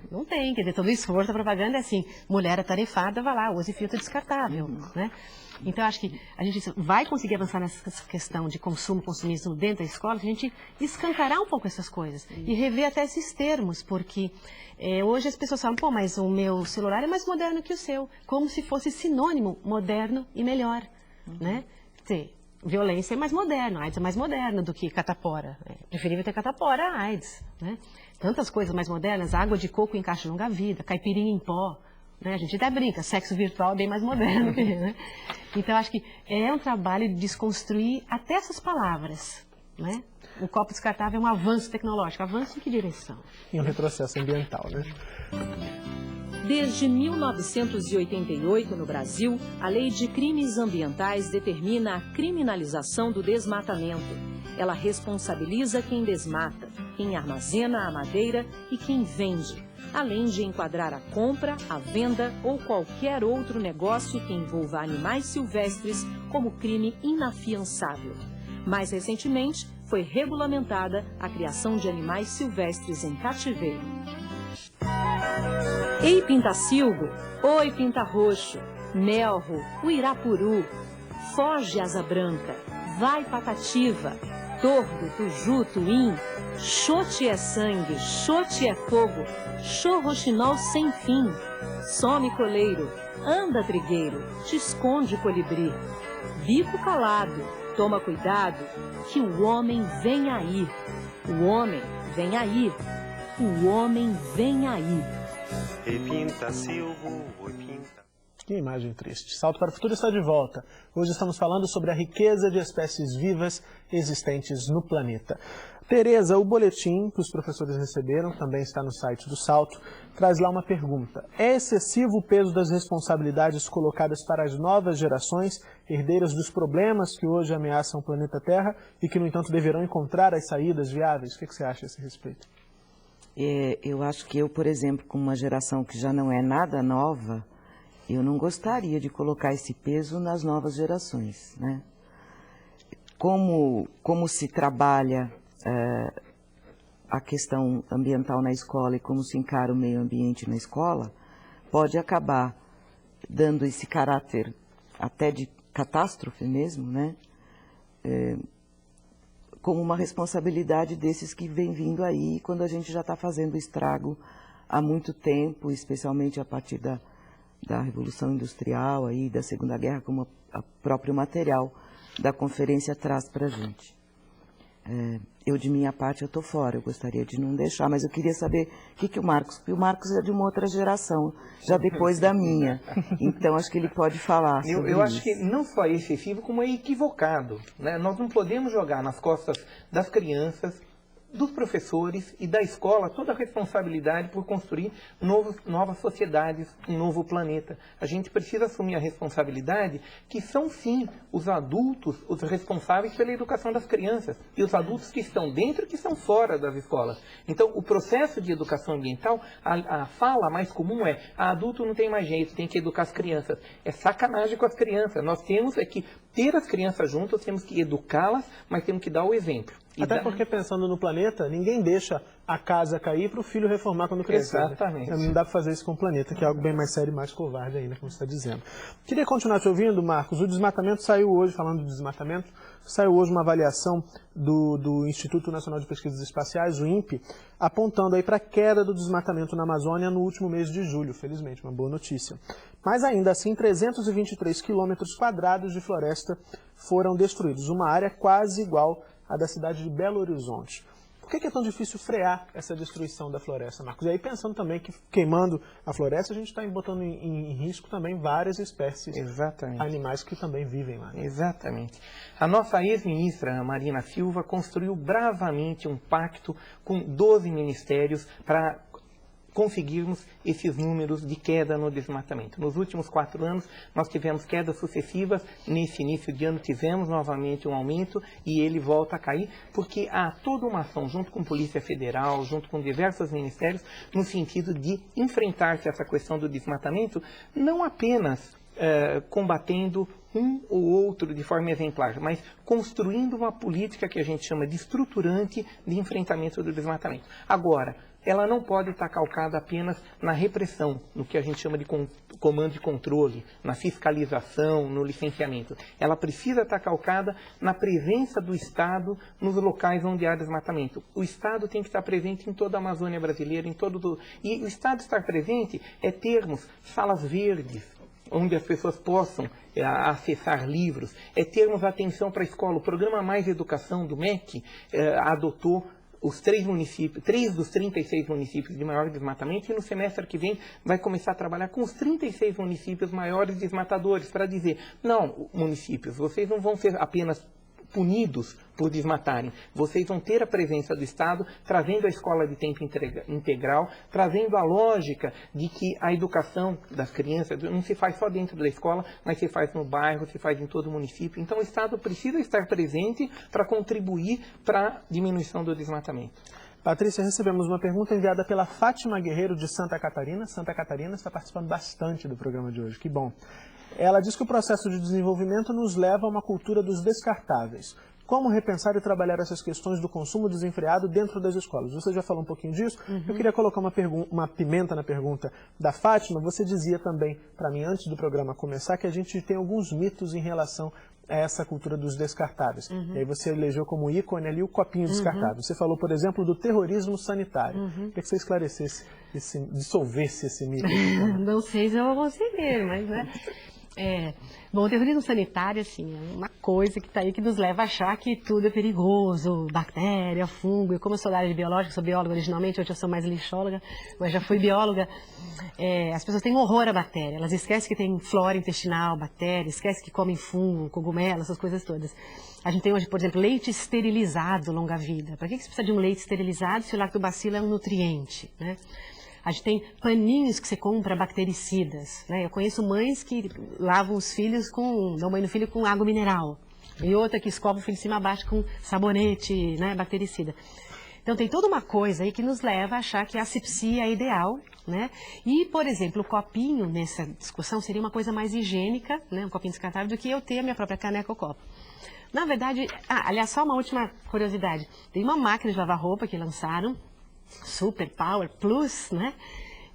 Não tem, quer dizer, todo o esforço da propaganda é assim, mulher atarefada, vai lá, use filtro descartável, né? Então, acho que a gente vai conseguir avançar nessa questão de consumismo dentro da escola, se a gente escancarar um pouco essas coisas e rever até esses termos, porque hoje as pessoas falam, pô, mas o meu celular é mais moderno que o seu, como se fosse sinônimo moderno e melhor, né? Quer dizer, violência é mais moderno, AIDS é mais moderno do que catapora. É preferível ter catapora a AIDS, né? Tantas coisas mais modernas, água de coco em caixa longa-vida, caipirinha em pó, né? A gente até brinca, sexo virtual é bem mais moderno, né? Então, acho que é um trabalho de desconstruir até essas palavras, né? O copo descartável é um avanço tecnológico. Avanço em que direção? E um retrocesso ambiental, né? Desde 1988, no Brasil, a Lei de Crimes Ambientais determina a criminalização do desmatamento. Ela responsabiliza quem desmata, quem armazena a madeira e quem vende, além de enquadrar a compra, a venda ou qualquer outro negócio que envolva animais silvestres como crime inafiançável. Mais recentemente, foi regulamentada a criação de animais silvestres em cativeiro. Ei, Pintacilgo, oi, Pinta-Roxo, Melro, Uirapuru, foge asa branca, vai Patativa, Tordo, Tuju, Tuim, Xote é sangue, Xote é fogo, Xorroxinol sem fim, some coleiro, anda trigueiro, te esconde colibri, bico calado, toma cuidado, que o homem vem aí, o homem vem aí, o homem vem aí. Ei, Pintacilgo, oi, Pinta. Que imagem triste. Salto para o Futuro está de volta. Hoje estamos falando sobre a riqueza de espécies vivas existentes no planeta. Tereza, o boletim que os professores receberam, também está no site do Salto, traz lá uma pergunta. É excessivo o peso das responsabilidades colocadas para as novas gerações, herdeiras dos problemas que hoje ameaçam o planeta Terra e que, no entanto, deverão encontrar as saídas viáveis? O que você acha a esse respeito? Eu acho que eu, por exemplo, com uma geração que já não é nada nova, eu não gostaria de colocar esse peso nas novas gerações, né? Como se trabalha a questão ambiental na escola e como se encara o meio ambiente na escola, pode acabar dando esse caráter até de catástrofe mesmo, né? Como uma responsabilidade desses que vem vindo aí, quando a gente já está fazendo estrago há muito tempo, especialmente a partir da Revolução Industrial, aí, da Segunda Guerra, como o próprio material da conferência traz para a gente. Eu, de minha parte, eu estou fora, eu gostaria de não deixar, mas eu queria saber o que o Marcos... Porque o Marcos é de uma outra geração, já depois da minha, então acho que ele pode falar sobre eu acho que não só é excessivo, como é equivocado, né? Nós não podemos jogar nas costas das crianças, dos professores e da escola toda a responsabilidade por construir novas sociedades, um novo planeta. A gente precisa assumir a responsabilidade que são, sim, os adultos os responsáveis pela educação das crianças e os adultos que estão dentro e que estão fora das escolas. Então, o processo de educação ambiental, a fala mais comum é: adulto não tem mais jeito, tem que educar as crianças. É sacanagem com as crianças. Nós temos que ter as crianças juntas, temos que educá-las, mas temos que dar o exemplo. Até porque, pensando no planeta, ninguém deixa a casa cair para o filho reformar quando crescer. Exatamente. Não dá para fazer isso com o planeta, que é algo bem mais sério e mais covarde ainda, como você está dizendo. Queria continuar te ouvindo, Marcos. O desmatamento saiu hoje, falando de desmatamento, saiu hoje uma avaliação do Instituto Nacional de Pesquisas Espaciais, o INPE, apontando aí para a queda do desmatamento na Amazônia no último mês de julho. Felizmente, uma boa notícia. Mas ainda assim, 323 quilômetros quadrados de floresta foram destruídos, uma área quase igual à da cidade de Belo Horizonte. Por que é tão difícil frear essa destruição da floresta, Marcos? E aí pensando também que queimando a floresta, a gente está botando em risco também várias espécies animais que também vivem lá. Exatamente. A nossa ex-ministra Marina Silva construiu bravamente um pacto com 12 ministérios para conseguirmos esses números de queda no desmatamento. Nos últimos 4 anos, nós tivemos quedas sucessivas. Nesse início de ano, tivemos novamente um aumento e ele volta a cair, porque há toda uma ação, junto com a Polícia Federal, junto com diversos ministérios, no sentido de enfrentar-se essa questão do desmatamento, não apenas combatendo um ou outro de forma exemplar, mas construindo uma política que a gente chama de estruturante de enfrentamento do desmatamento. Agora, ela não pode estar calcada apenas na repressão, no que a gente chama de comando de controle, na fiscalização, no licenciamento. Ela precisa estar calcada na presença do Estado nos locais onde há desmatamento. O Estado tem que estar presente em toda a Amazônia brasileira, e o Estado estar presente é termos salas verdes, onde as pessoas possam acessar livros, é termos atenção para a escola. O programa Mais Educação do MEC adotou os 3 dos 36 municípios de maior desmatamento, e no semestre que vem vai começar a trabalhar com os 36 municípios maiores desmatadores, para dizer: não, municípios, vocês não vão ser apenas punidos por desmatarem, vocês vão ter a presença do Estado, trazendo a escola de tempo integral, trazendo a lógica de que a educação das crianças não se faz só dentro da escola, mas se faz no bairro, se faz em todo o município. Então o Estado precisa estar presente para contribuir para a diminuição do desmatamento. Patrícia, recebemos uma pergunta enviada pela Fátima Guerreiro de Santa Catarina. Santa Catarina está participando bastante do programa de hoje, que bom. Ela diz que o processo de desenvolvimento nos leva a uma cultura dos descartáveis. como repensar e trabalhar essas questões do consumo desenfreado dentro das escolas. Você já falou um pouquinho disso, eu queria colocar uma pimenta na pergunta da Fátima. Você dizia também para mim, antes do programa começar, que a gente tem alguns mitos em relação a essa cultura dos descartáveis. E aí você elegeu como ícone ali o copinho descartável. Você falou, por exemplo, do terrorismo sanitário. Queria que você esclarecesse, dissolvesse esse mito. Não sei se eu vou conseguir, mas bom, o terrorismo sanitário, assim, é uma coisa que está aí que nos leva a achar que tudo é perigoso, bactéria, fungo. E como eu sou da área de biológica, sou bióloga originalmente, hoje eu sou mais lixóloga, mas já fui bióloga, as pessoas têm horror à bactéria. Elas esquecem que tem flora intestinal, bactéria, esquecem que comem fungo, cogumelo, essas coisas todas. A gente tem hoje, por exemplo, leite esterilizado longa-vida. Para que você precisa de um leite esterilizado se o lactobacilo é um nutriente, né? A gente tem paninhos que você compra bactericidas, né? Eu conheço mães que lavam os filhos dão banho no filho com água mineral. E outra que escova o filho de cima a baixo com sabonete, né, bactericida. Então tem toda uma coisa aí que nos leva a achar que a asepsia é ideal, né? E, por exemplo, o copinho nessa discussão seria uma coisa mais higiênica, né, um copinho descartável, do que eu ter a minha própria caneca ou copo. Na verdade, aliás, só uma última curiosidade. Tem uma máquina de lavar roupa que lançaram, Super Power Plus, né?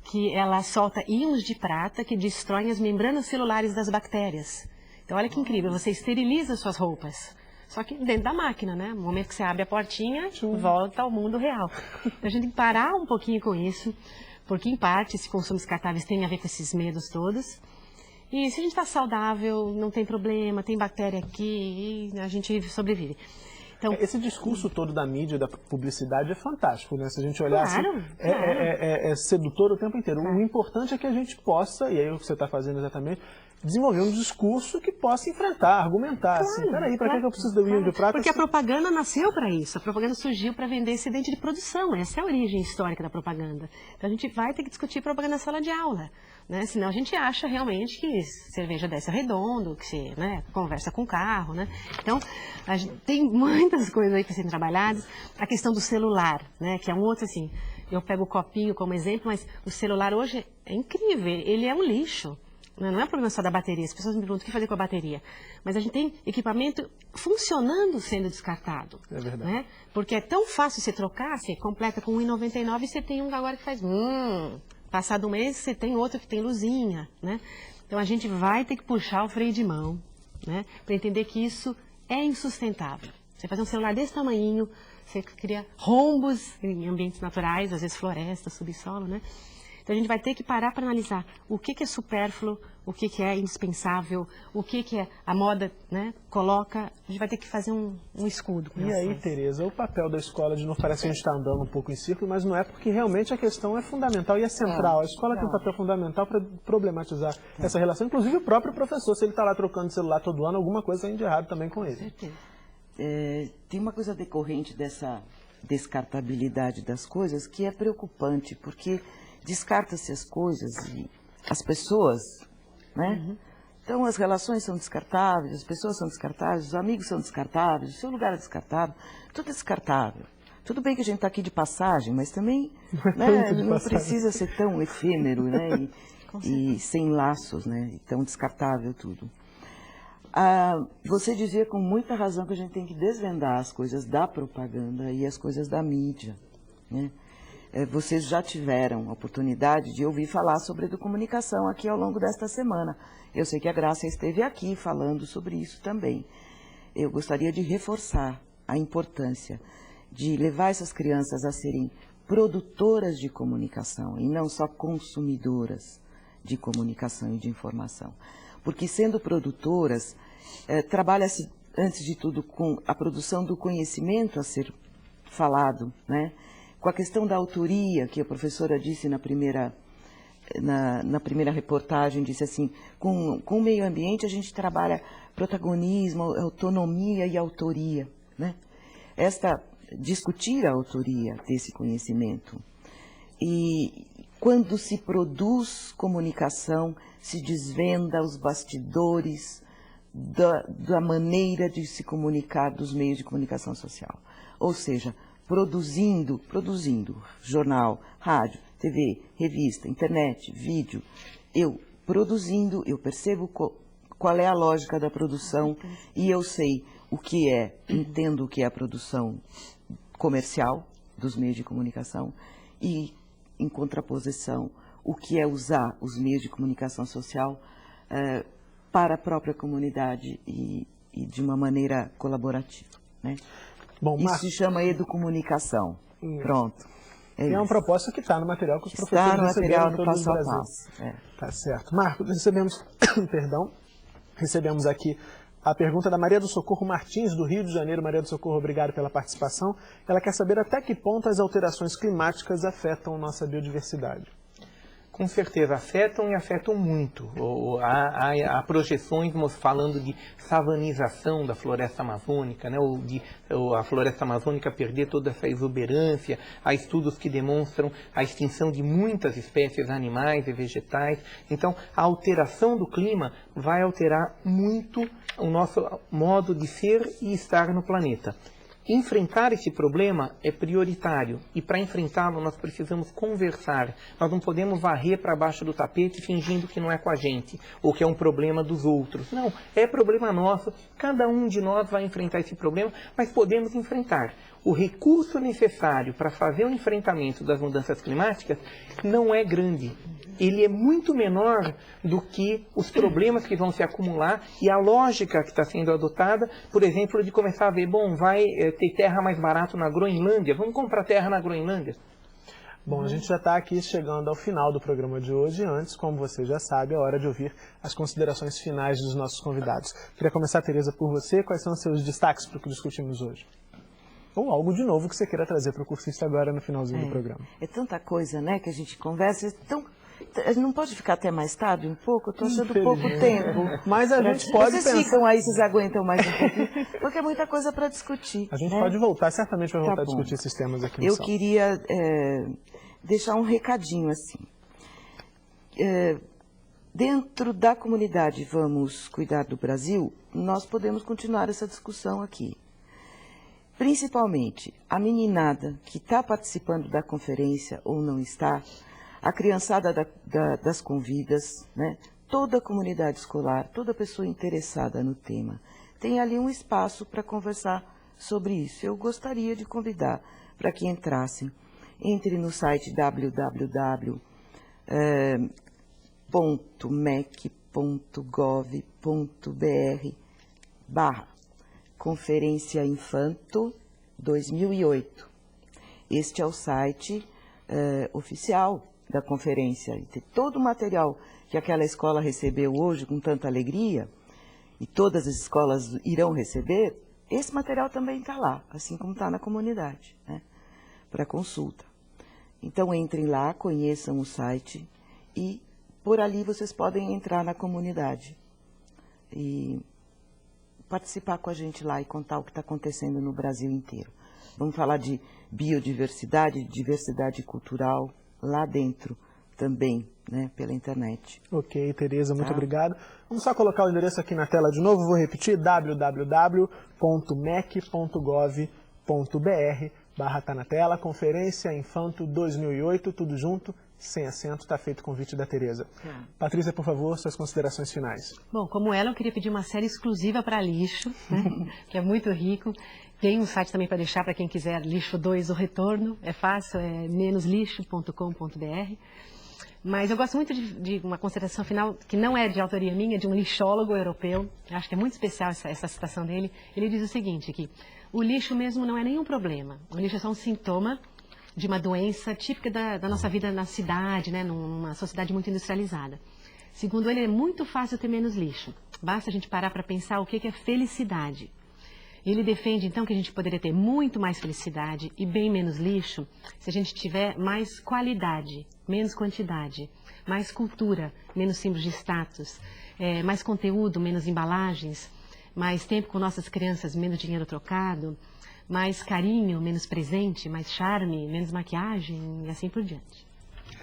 Que ela solta íons de prata que destroem as membranas celulares das bactérias. Então olha que incrível, você esteriliza suas roupas, só que dentro da máquina, né? No momento que você abre a portinha, volta ao mundo real. Então a gente tem que parar um pouquinho com isso, porque em parte esse consumo descartáveis tem a ver com esses medos todos. E se a gente está saudável, não tem problema, tem bactéria aqui, e a gente sobrevive. Então, esse discurso todo da mídia, da publicidade é fantástico, né? Se a gente olhar assim, é sedutor o tempo inteiro. O importante é que a gente possa, e aí o que você está fazendo exatamente, desenvolver um discurso que possa enfrentar, argumentar. Assim, peraí, para que eu preciso do íon de prata? Porque a propaganda nasceu para isso. A propaganda surgiu para vender excedente de produção. Essa é a origem histórica da propaganda. Então a gente vai ter que discutir propaganda na sala de aula, né? Senão a gente acha realmente que cerveja desce redondo, que se, né, conversa com carro, né? Então a gente tem muitas coisas aí para serem trabalhadas. A questão do celular, né, que é um outro assim. Eu pego o copinho como exemplo, mas o celular hoje é incrível. Ele é um lixo. Não é problema só da bateria, as pessoas me perguntam o que fazer com a bateria. Mas a gente tem equipamento funcionando sendo descartado. É verdade. Né? Porque é tão fácil você trocar, você completa com 1,99 e você tem um agora que faz... Passado um mês você tem outro que tem luzinha. Né? Então a gente vai ter que puxar o freio de mão, né, para entender que isso é insustentável. Você faz um celular desse tamanhinho, você cria rombos em ambientes naturais, às vezes floresta, subsolo, né? Então a gente vai ter que parar para analisar o que é supérfluo, o que é indispensável, o que é a moda, né, coloca. A gente vai ter que fazer um escudo. E aí, Tereza, o papel da escola, de novo, parece que a gente está andando um pouco em círculo, mas não é, porque realmente a questão é fundamental e é central. A escola tem um papel fundamental para problematizar essa relação. Inclusive o próprio professor, se ele está lá trocando celular todo ano, alguma coisa tem de errado também com ele. Tem uma coisa decorrente dessa descartabilidade das coisas que é preocupante, porque descarta-se as coisas e as pessoas, né? Então as relações são descartáveis, as pessoas são descartáveis, os amigos são descartáveis, o seu lugar é descartável, tudo é descartável. Tudo bem que a gente está aqui de passagem, mas também, né, não precisa ser tão efêmero, né? E sem laços, né? E tão descartável tudo. Você dizia com muita razão que a gente tem que desvendar as coisas da propaganda e as coisas da mídia, né? Vocês já tiveram a oportunidade de ouvir falar sobre educomunicação aqui ao longo desta semana. Eu sei que a Graça esteve aqui falando sobre isso também. Eu gostaria de reforçar a importância de levar essas crianças a serem produtoras de comunicação e não só consumidoras de comunicação e de informação. Porque sendo produtoras, trabalha-se, antes de tudo, com a produção do conhecimento a ser falado, né? Com a questão da autoria, que a professora disse na primeira reportagem, disse assim, com o meio ambiente a gente trabalha protagonismo, autonomia e autoria, né? Discutir a autoria desse conhecimento. E quando se produz comunicação, se desvenda os bastidores da maneira de se comunicar dos meios de comunicação social. Ou seja, produzindo jornal, rádio, TV, revista, internet, vídeo. Eu percebo qual é a lógica da produção e eu sei entendo o que é a produção comercial dos meios de comunicação e, em contraposição, o que é usar os meios de comunicação social para a própria comunidade e de uma maneira colaborativa, né? Bom, isso se chama educomunicação. Pronto. É uma proposta que está no material que os professores está no material do passo a Brasil. passo. Tá certo. Marcos, recebemos aqui a pergunta da Maria do Socorro Martins, do Rio de Janeiro. Maria do Socorro, obrigado pela participação. Ela quer saber até que ponto as alterações climáticas afetam nossa biodiversidade. Com certeza, afetam e afetam muito. Há projeções falando de savanização da floresta amazônica, né? A floresta amazônica perder toda essa exuberância. Há estudos que demonstram a extinção de muitas espécies animais e vegetais. Então, a alteração do clima vai alterar muito o nosso modo de ser e estar no planeta. Enfrentar esse problema é prioritário e para enfrentá-lo nós precisamos conversar. Nós não podemos varrer para baixo do tapete fingindo que não é com a gente ou que é um problema dos outros. Não, é problema nosso, cada um de nós vai enfrentar esse problema, mas podemos enfrentar. O recurso necessário para fazer o enfrentamento das mudanças climáticas não é grande. Ele é muito menor do que os problemas que vão se acumular e a lógica que está sendo adotada, por exemplo, de começar a ver, vai ter terra mais barato na Groenlândia, vamos comprar terra na Groenlândia. Bom, a gente já está aqui chegando ao final do programa de hoje. Antes, como você já sabe, é hora de ouvir as considerações finais dos nossos convidados. Queria começar, Tereza, por você. Quais são os seus destaques para o que discutimos hoje? Ou algo de novo que você queira trazer para o cursista agora no finalzinho do programa. É tanta coisa, né, que a gente conversa. Não pode ficar até mais tarde um pouco? Eu estou achando pouco tempo. Mas a gente pode Vocês ficam aí, vocês aguentam mais um pouquinho, porque é muita coisa para discutir. A gente pode voltar, certamente vai voltar a discutir esses temas aqui no Eu queria deixar um recadinho assim. Dentro da comunidade Vamos Cuidar do Brasil, nós podemos continuar essa discussão aqui. Principalmente a meninada que está participando da conferência ou não está, a criançada das convidas, né? Toda a comunidade escolar, toda pessoa interessada no tema, tem ali um espaço para conversar sobre isso. Eu gostaria de convidar para que entrassem. Entre no site www.mec.gov.br/Conferência Infanto 2008. Este é o site oficial da conferência. E todo o material que aquela escola recebeu hoje com tanta alegria, e todas as escolas irão receber, esse material também está lá, assim como está na comunidade, né, para consulta. Então entrem lá, conheçam o site e por ali vocês podem entrar na comunidade e participar com a gente lá e contar o que está acontecendo no Brasil inteiro. Vamos falar de biodiversidade, diversidade cultural, lá dentro também, né, pela internet. Ok, Tereza, muito obrigado. Vamos só colocar o endereço aqui na tela de novo, vou repetir, www.mec.gov.br/tá na tela, Conferência Infanto 2008, tudo junto, sem acento, está feito o convite da Tereza. Patrícia, por favor, suas considerações finais. Bom, como ela, eu queria pedir uma série exclusiva para lixo, né, que é muito rico. Tem um site também para deixar para quem quiser, Lixo 2, o retorno, é fácil, é menoslixo.com.br. Mas eu gosto muito de uma consideração final, que não é de autoria minha, de um lixólogo europeu, acho que é muito especial essa citação dele. Ele diz o seguinte, que o lixo mesmo não é nenhum problema, o lixo é só um sintoma de uma doença típica da nossa vida na cidade, né, numa sociedade muito industrializada. Segundo ele, é muito fácil ter menos lixo, basta a gente parar para pensar o que é felicidade. Ele defende, então, que a gente poderia ter muito mais felicidade e bem menos lixo se a gente tiver mais qualidade, menos quantidade, mais cultura, menos símbolos de status, mais conteúdo, menos embalagens, mais tempo com nossas crianças, menos dinheiro trocado, mais carinho, menos presente, mais charme, menos maquiagem e assim por diante.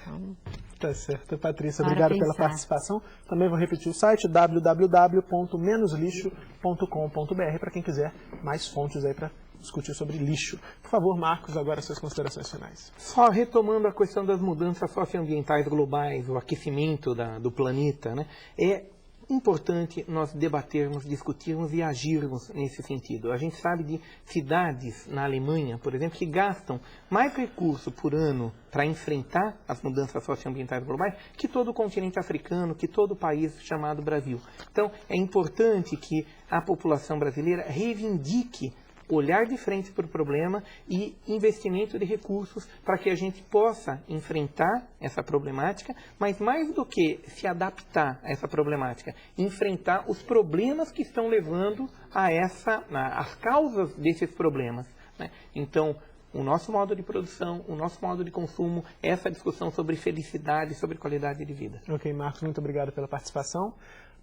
Então, tá certo, Patrícia, obrigado pela participação. Também vou repetir o site, www.menoslixo.com.br, para quem quiser mais fontes aí para discutir sobre lixo. Por favor, Marcos, agora suas considerações finais. Só retomando a questão das mudanças socioambientais globais, o aquecimento do planeta, né? É importante nós debatermos, discutirmos e agirmos nesse sentido. A gente sabe de cidades na Alemanha, por exemplo, que gastam mais recurso por ano para enfrentar as mudanças socioambientais globais que todo o continente africano, que todo o país chamado Brasil. Então, é importante que a população brasileira reivindique olhar de frente para o problema e investimento de recursos para que a gente possa enfrentar essa problemática, mas mais do que se adaptar a essa problemática, enfrentar os problemas que estão levando as causas desses problemas, né? Então, o nosso modo de produção, o nosso modo de consumo, essa discussão sobre felicidade, sobre qualidade de vida. Ok, Marcos, muito obrigado pela participação.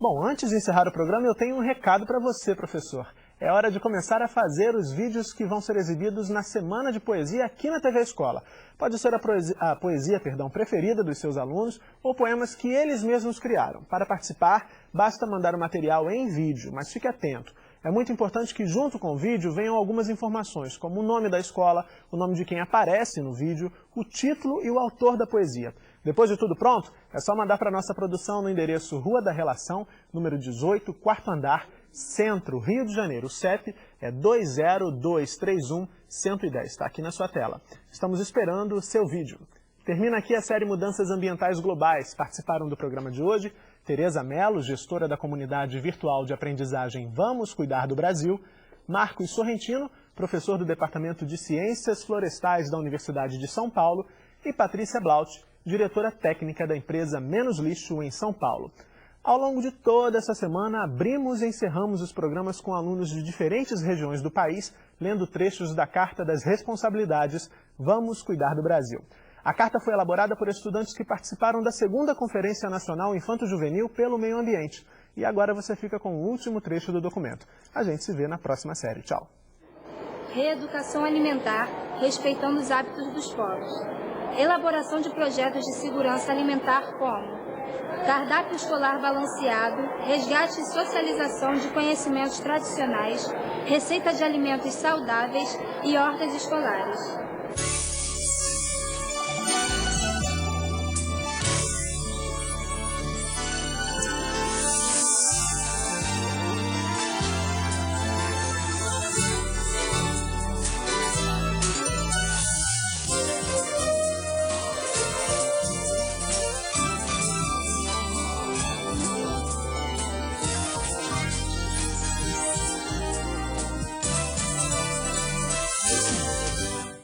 Bom, antes de encerrar o programa, eu tenho um recado para você, professor. É hora de começar a fazer os vídeos que vão ser exibidos na Semana de Poesia aqui na TV Escola. Pode ser a poesia preferida dos seus alunos ou poemas que eles mesmos criaram. Para participar, basta mandar o material em vídeo, mas fique atento. É muito importante que junto com o vídeo venham algumas informações, como o nome da escola, o nome de quem aparece no vídeo, o título e o autor da poesia. Depois de tudo pronto, é só mandar para a nossa produção no endereço Rua da Relação, número 18, quarto andar, Centro, Rio de Janeiro. O CEP é 20231-110, está aqui na sua tela. Estamos esperando o seu vídeo. Termina aqui a série Mudanças Ambientais Globais. Participaram do programa de hoje Tereza Mello, gestora da comunidade virtual de aprendizagem Vamos Cuidar do Brasil, Marcos Sorrentino, professor do Departamento de Ciências Florestais da Universidade de São Paulo, e Patrícia Blaut, diretora técnica da empresa Menos Lixo em São Paulo. Ao longo de toda essa semana, abrimos e encerramos os programas com alunos de diferentes regiões do país, lendo trechos da Carta das Responsabilidades Vamos Cuidar do Brasil. A carta foi elaborada por estudantes que participaram da 2ª Conferência Nacional Infanto-Juvenil pelo Meio Ambiente. E agora você fica com o último trecho do documento. A gente se vê na próxima série. Tchau. Reeducação alimentar, respeitando os hábitos dos povos. Elaboração de projetos de segurança alimentar como cardápio escolar balanceado, resgate e socialização de conhecimentos tradicionais, receita de alimentos saudáveis e hortas escolares.